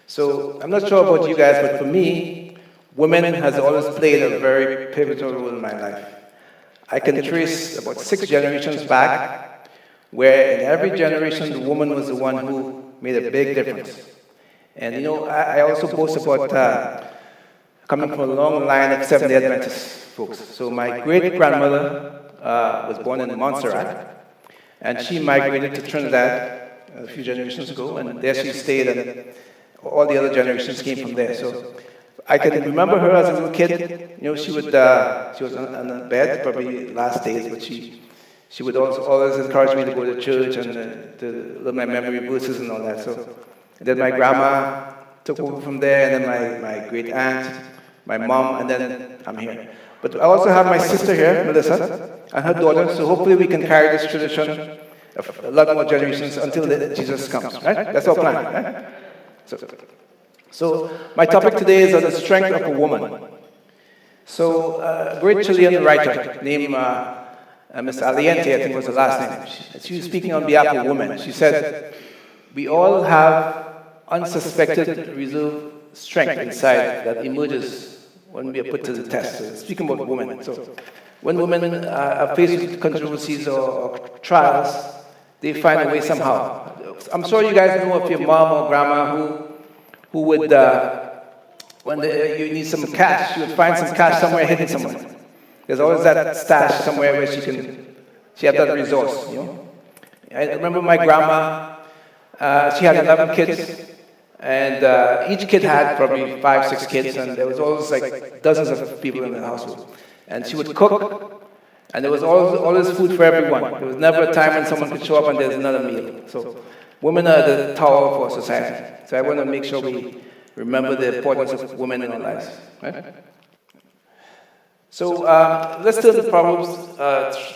So I'm not sure about you guys, but for me, women has always played a very pivotal role in my life. I can trace about 6 generations back, where in every generation the woman was the one who made a big difference. And I also boast about coming from a long line of Seventh-day Adventist folks. So my great-grandmother was born in Montserrat, and she migrated to Trinidad a few generations ago, and there she stayed, and all the other generations came from there. So I can remember her as a little kid. She was on a bed, probably last days, but she would always encourage me to go to church and to learn my memory verses and all that. So then my grandma took over from there, and then my great aunt, my mom, and then I'm here. But I also have my sister here, Melissa, and her daughter, so hopefully we can carry this tradition of a lot more generations until Jesus comes, right? That's our plan, right? So my topic today is on the strength of a woman. So a great Chilean writer named Miss Aliente, I think was her last name. She was speaking on behalf of women. She said, "We all have unsuspected reserve strength inside that emerges when we are put to the test." So speaking about women. So when women are faced with controversies or trials, they find a way somehow. I'm sure you guys know of your mom or grandma who would, when you need some cash, she would find some cash somewhere hidden somewhere. There's always that stash somewhere where she had that resource, I remember my grandma, she had 11 kids, and each kid had probably 5, 6 kids, and there was always like dozens of people in the household. And she would cook, and there was always food for everyone. There was never a time when someone could show up and there's another meal. So women are the tower of our society. So I want to make sure we remember the importance of women in our lives. Right? So let's turn to Proverbs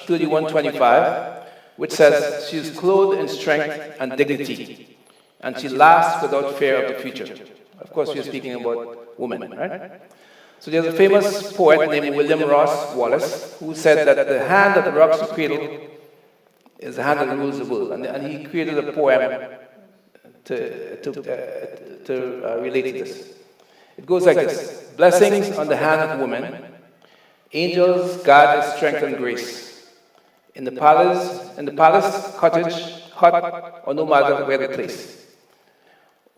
31:25, which says, "She is clothed in strength and dignity, and she laughs without fear of the future." Of course, we are speaking about women, right? So there's a famous poet named William Ross Wallace who said that the hand that rocks the cradle is the hand that rules the world. And he created a poem to relate to this. It goes like this: "Blessings on the hand of woman, angels guard with strength and grace. In the palace, cottage, hut, or no matter where the place.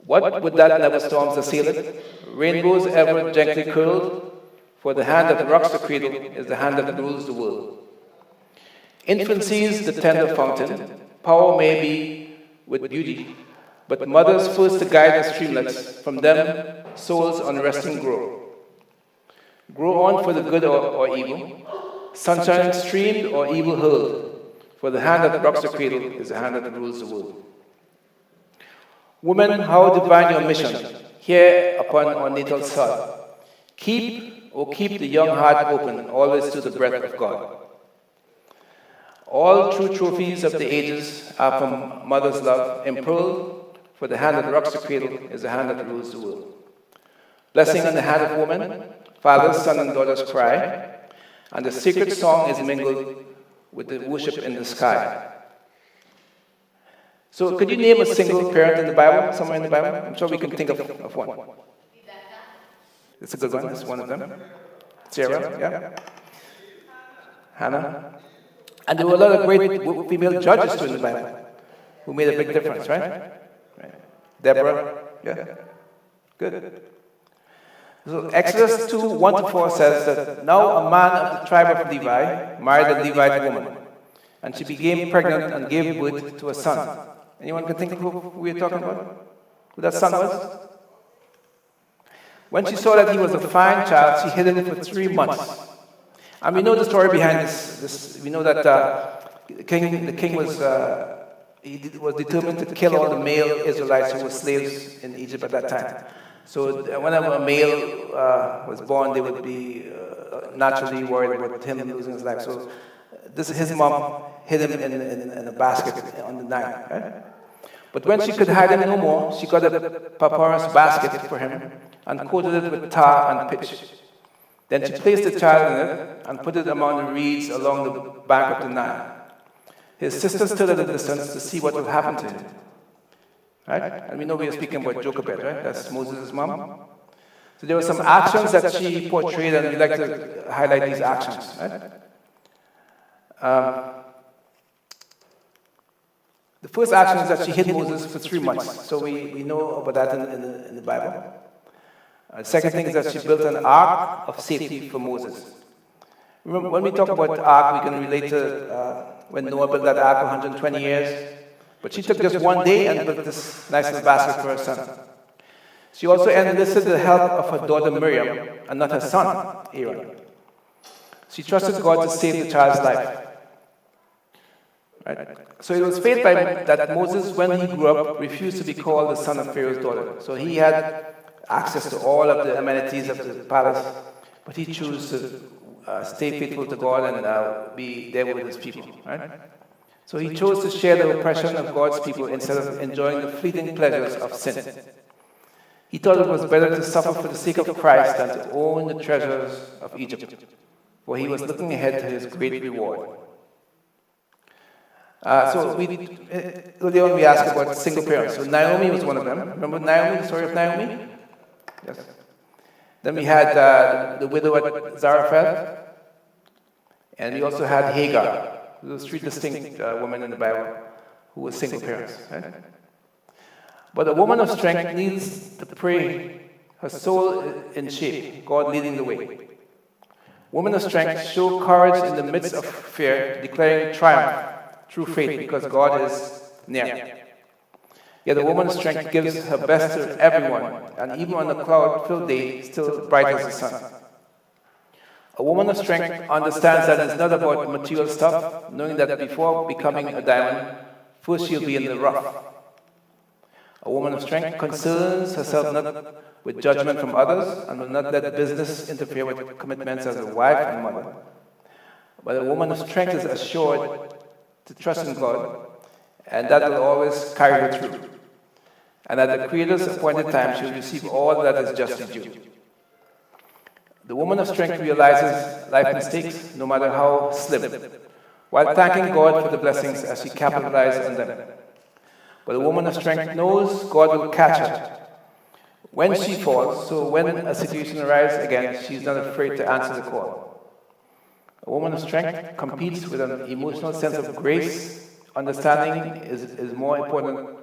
What would that never storms assail it? Rainbows ever gently curled, for the hand that rocks the cradle is the hand that rules the world. Infancy's the tender fountain, power may be with beauty, but mothers first to guide the streamlets, from them souls unresting grow. Grow on for the good or evil, sunshine streamed or evil hurled, for the hand that rocks the cradle is the hand that rules the world." Women, how divine your mission, here upon our natal soil. Keep the young heart open, always to the breath of God. All true trophies of the ages are from mother's love, impearled, for the hand that rocks the cradle is the hand that rules the world. Blessing on the hand of woman, fathers, sons, and daughters cry, and the sacred song is mingled with the worship in the sky. So could you name a single parent in the Bible, somewhere in the Bible? I'm sure we can think of one. It's a good one. It's one of them. Sarah, yeah. Hannah. And there were a lot of great female judges too in the Bible who made a big difference, right? Deborah, yeah. Good. So Exodus 2:1-4 says that now a man of the tribe of Levi married a Levite woman, and she became pregnant and gave birth to a son. Anyone can think of who we're talking about? Who that son was? When she saw that he was a fine child, she hid him for 3 months. And we know the story behind this. We know that the king was determined to kill all the male Israelites who were slaves in Egypt at that time. So whenever a male was born, they would be naturally worried about him losing his life. So his mom hid him in a basket on the Nile, right? But when she could hide him no more, she got a papyrus basket for him and coated it with tar and pitch. Then she placed the child in it and put it among the reeds along the bank of the Nile. His sister stood at a distance to see what would happen to him. right? And we know we are speaking about Jochebed, right? That's Moses' mom. So there were some actions that she portrayed, and we'd like to highlight these actions, right? The first action is that she hid Moses for 3 months. So we know about that in the Bible. The second thing is that she built an ark of safety for Moses. Remember, when we talk about the ark, we can relate to when Noah built that ark for 120 years. But she took just one day and built this nice little basket for her son. She also enlisted the help of her daughter Miriam and not her son, Aaron. She trusted God to save the child's life. Right? So it was fate that Moses, when he grew up, refused to be called the son of Pharaoh's daughter. So he had access to all of the amenities of the palace, but he chose to stay faithful to God and be there with his people. Right? So he chose to share the oppression of God's people instead of enjoying the fleeting pleasures of sin. He thought it was better to suffer for the sake of Christ than to own the treasures of Egypt, for he was looking ahead to his great reward. Earlier on we asked about single parents. So Naomi was one of them. Remember Naomi, the story of Naomi? Yes. Then we had the widow at Zarephath, and we also had Hagar. Those 3 distinct women in the Bible who were single parents. Right? But a woman of strength needs to pray her soul in shape, God leading the way. Women of strength show courage in the midst of fear, declaring triumph through faith because God is near. Yet a woman of strength gives her best to everyone, and even on a cloud-filled day, still bright as the sun. A woman of strength understands that it's not about material stuff, knowing that before becoming a diamond, first she'll be in the rough. A woman of strength concerns herself not with judgment from others and will not let business interfere with commitments as a wife and mother. But a woman of strength is assured to trust in God, and that will always carry her through. And at the Creator's appointed time, she will receive all that is justly due. The woman of strength realizes life mistakes, no matter how slim, while thanking God for the blessings as she capitalizes on them. But the woman of strength knows God will catch her when she falls, so when a situation arises again, she is not afraid to answer the call. A woman of strength competes with an emotional sense of grace. Understanding is more important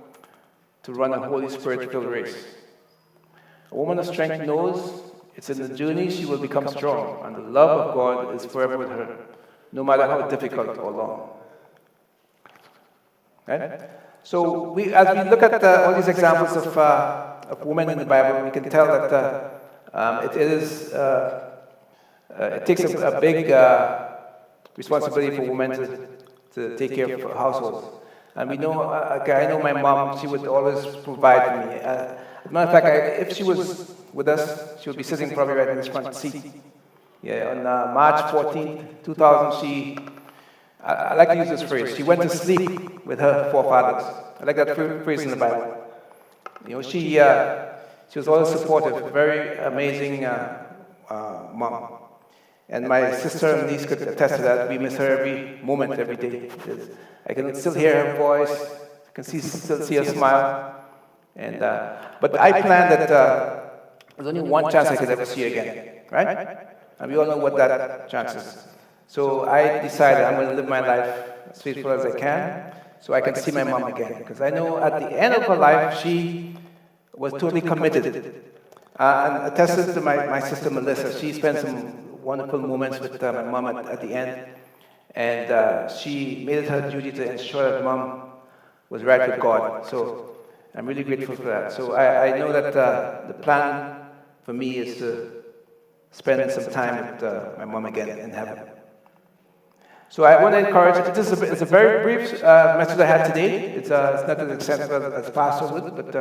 to run a Holy Spirit-filled race. A woman of strength knows it's in the journey she will become strong, and the love of God is forever with her, no matter how difficult or long. Right? So as we look at all these examples of women in the Bible, we can tell that it takes a big responsibility for women to take care of households. And we know, I know my mom, she would always provide for me. As a matter of fact, if she was with us, she would be sitting probably right in this front seat. Yeah, on March 14th, 2000, I like to use this phrase, she went to sleep with her forefathers. I like that phrase in the Bible. You know, she was always supportive, very amazing mom. And my sister and niece could attest to that. We miss her every moment, every day. I can still hear her voice, I can still see her smile. And but I planned that there's only one chance I could ever see her again, right? And we all know what that chance is. So I decided I'm going to live my life as faithful as I can, so I can see my mom again. Because I know at the end of her life, she was totally committed. And attested to my sister Melissa, she spent some wonderful moments with my mom at the end. And she made it her duty to ensure that mom was right with God. So I'm really grateful for that. So I know that the plan for me is to spend some time with my mom again in heaven. So I want to encourage, it's a very brief message I had today. It's not as extensive as Pastor would, but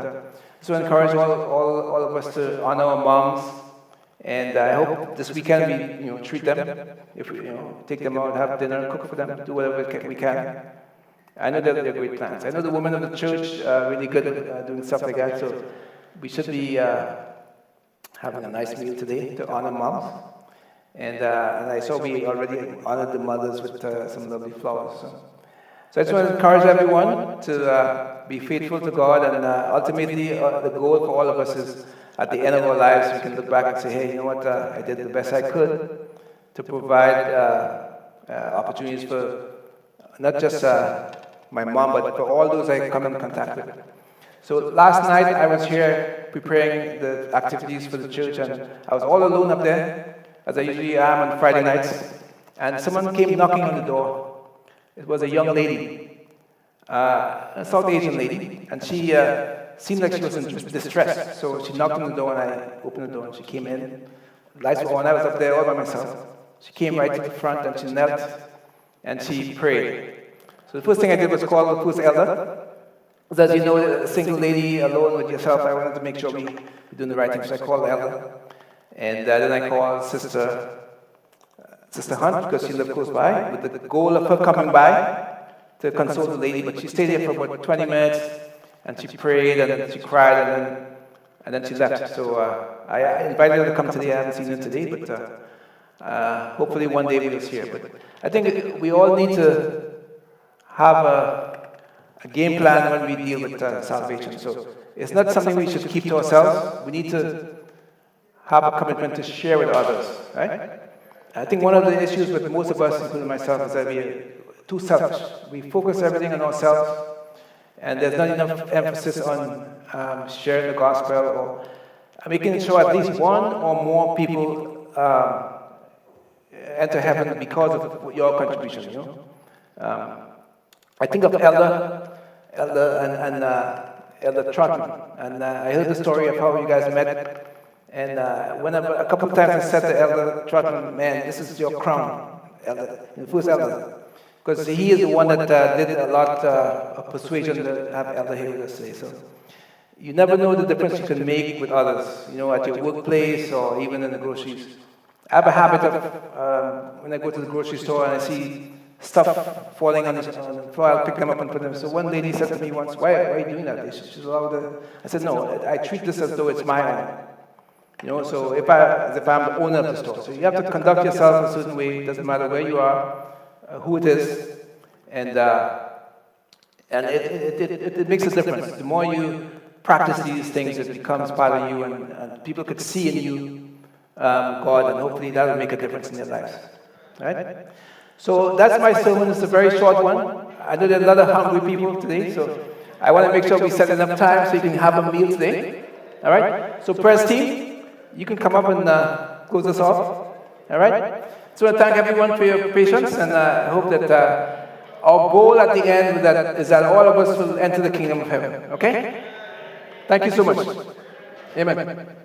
so I encourage all of us to honor our moms. And I hope this weekend we treat them. If we take them out, have dinner, cook for them, do whatever we can. I know they're great plans. I know the women of the church are really good at doing stuff like that. So we should be having a nice meal today to honor moms. And I saw we already honored the mothers with some lovely flowers. So So I just want to encourage everyone to be faithful to God, and ultimately the goal for all of us is at the end of our lives we can look back and say, hey, you know what, I did the best I could to provide opportunities for not just my mom, but for all those I come in contact with. So last night I was here preparing the activities for the church, and I was all alone up there, as I usually am on Friday nights, and someone came knocking on the door. It was a young lady, a South Asian lady, and she seemed like she was in distress. So she knocked on the door, and I opened the door, and she came in. Lights were on. I was up there all by myself. She came right to the front, and she knelt, and she prayed. So the first thing I did was call the first elder. As you know, a single lady alone with yourself, I wanted to make sure we were doing the right thing. So I called the elder, and then I called Sister Hunt, because she lived close by, with the goal of her coming by to console the lady. But she stayed there for about 20 minutes, and she prayed, and then she cried, and then she left. So I invited her to come today. I haven't seen her today, but hopefully one day we'll see her. But I think we all need to have a game plan when we deal with salvation. So it's not something we should keep to ourselves. We need to have a commitment to share with others, right? I think one of the issues with most of us, including myself, is that we are too selfish. We focus everything on ourselves, and there's not enough emphasis on sharing the gospel or making sure at least one or more people enter heaven because of your contribution. You know, I think of Elder Trotman, and I heard the story of how you guys met. And a couple of times I said to Elder Trotman, man, this is your crown, Elder, the first Elder. Because he is the one that did a lot of persuasion to have Elder here with us today. So you never know the difference you can make with others, you know, at your workplace or even in the groceries. I have a habit of, when I go to the grocery store and I see stuff falling on the floor, I'll pick them up and put them. So one lady said to me once, why are you doing that? She's allowed I said, no, I treat this as though it's my own. You know, so as if I'm the owner of the store. So you have to conduct yourself a certain way. It doesn't matter where you are, who it is, and it makes a difference. The more you practice these things, it becomes part of you, and people could see in you God, and hopefully that will make a difference in their lives. Right? So that's my sermon. It's a very short one. I know there are a lot of hungry people today, so I want to make sure we set enough time so you can have a meal today. All right? So press team. You can come up and close us off. All right? So I thank everyone for your patience, and I hope that our goal at the end is that all of us will enter the kingdom of heaven. Okay? Thank you so much. Amen.